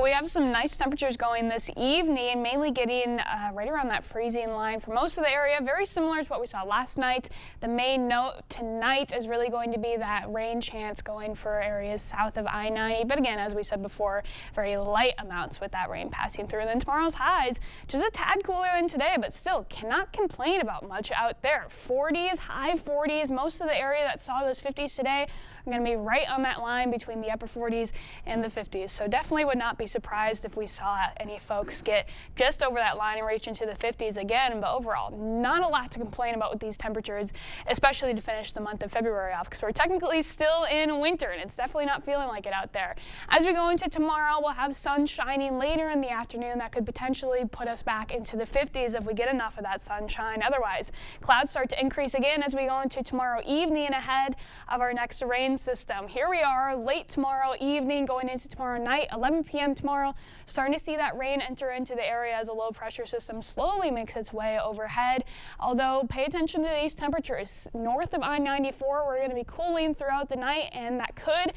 Well, we have some nice temperatures going this evening, mainly getting right around that freezing line for most of the area. Very similar to what we saw last night. The main note tonight is really going to be that rain chance going for areas south of I-90. But again, as we said before, very light amounts with that rain passing through. And then tomorrow's highs, just a tad cooler than today, but still cannot complain about much out there. 40s, high 40s. Most of the area that saw those 50s today are going to be right on that line between the upper 40s and the 50s. So definitely would not be surprised if we saw any folks get just over that line and reach into the 50s again. But overall, not a lot to complain about with these temperatures, especially to finish the month of February off, because we're technically still in winter and it's definitely not feeling like it out there. As we go into tomorrow, we'll have sun shining later in the afternoon. That could potentially put us back into the 50s if we get enough of that sunshine. Otherwise, clouds start to increase again as we go into tomorrow evening ahead of our next rain system. Here we are late tomorrow evening going into tomorrow night, 11 p.m. tomorrow, starting to see that rain enter into the area as a low pressure system slowly makes its way overhead. Although pay attention to these temperatures. North of I-94, we're going to be cooling throughout the night, and that could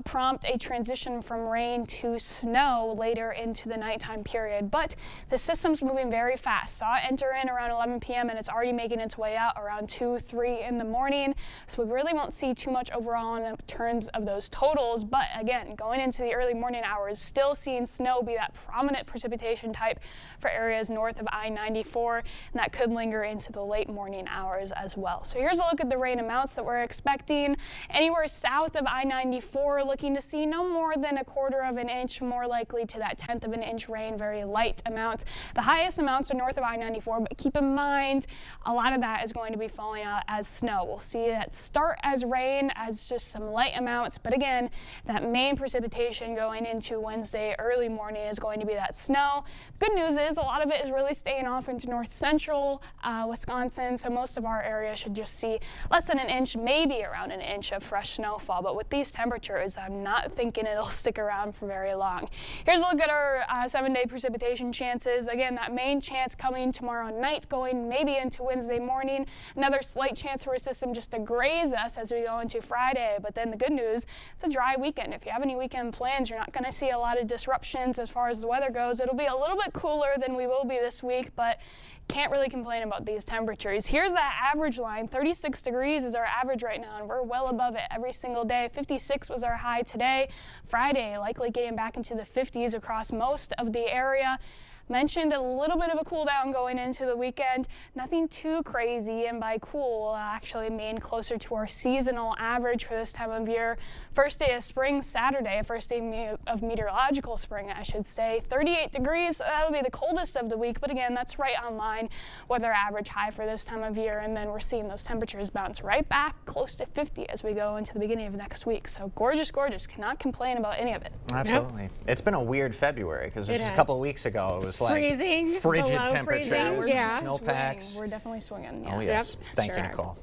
prompt a transition from rain to snow later into the nighttime period. But the system's moving very fast. Saw it enter in around 11 p.m. and it's already making its way out around 2, 3 in the morning. So we really won't see too much overall in terms of those totals. But again, going into the early morning hours, still seeing snow be that prominent precipitation type for areas north of I-94, and that could linger into the late morning hours as well. So here's a look at the rain amounts that we're expecting. Anywhere south of I-94, looking to see no more than 1/4 of an inch, more likely to that 1/10 of an inch rain, very light amounts. The highest amounts are north of I-94, but keep in mind a lot of that is going to be falling out as snow. We'll see that start as rain, as just some light amounts, but again, that main precipitation going into Wednesday early morning is going to be that snow. Good news is a lot of it is really staying off into north central Wisconsin, so most of our area should just see less than an inch, maybe around an inch of fresh snowfall. But with these temperatures, I'm not thinking it'll stick around for very long. Here's a look at our 7-day precipitation chances. Again, that main chance coming tomorrow night, going maybe into Wednesday morning. Another slight chance for a system just to graze us as we go into Friday. But then the good news, it's a dry weekend. If you have any weekend plans, you're not going to see a lot of disruptions as far as the weather goes. It'll be a little bit cooler than we will be this week, but can't really complain about these temperatures. Here's that average line. 36 degrees is our average right now, and we're well above it every single day. 56 was our high today. Friday, likely getting back into the 50s across most of the area. Mentioned a little bit of a cool down going into the weekend. Nothing too crazy, and by cool, actually mean closer to our seasonal average for this time of year. First day of spring, Saturday, first day of meteorological spring, I should say. 38 degrees, so that'll be the coldest of the week, but again, that's right on line with our average high for this time of year, and then we're seeing those temperatures bounce right back close to 50 as we go into the beginning of next week. So gorgeous, gorgeous. Cannot complain about any of it. Absolutely. Nope. It's been a weird February because just a couple of weeks ago it was like freezing, frigid temperatures, freezing. snowpacks. We're definitely swinging. Yeah. Oh yes. Yep. Thank sure you, Nicole.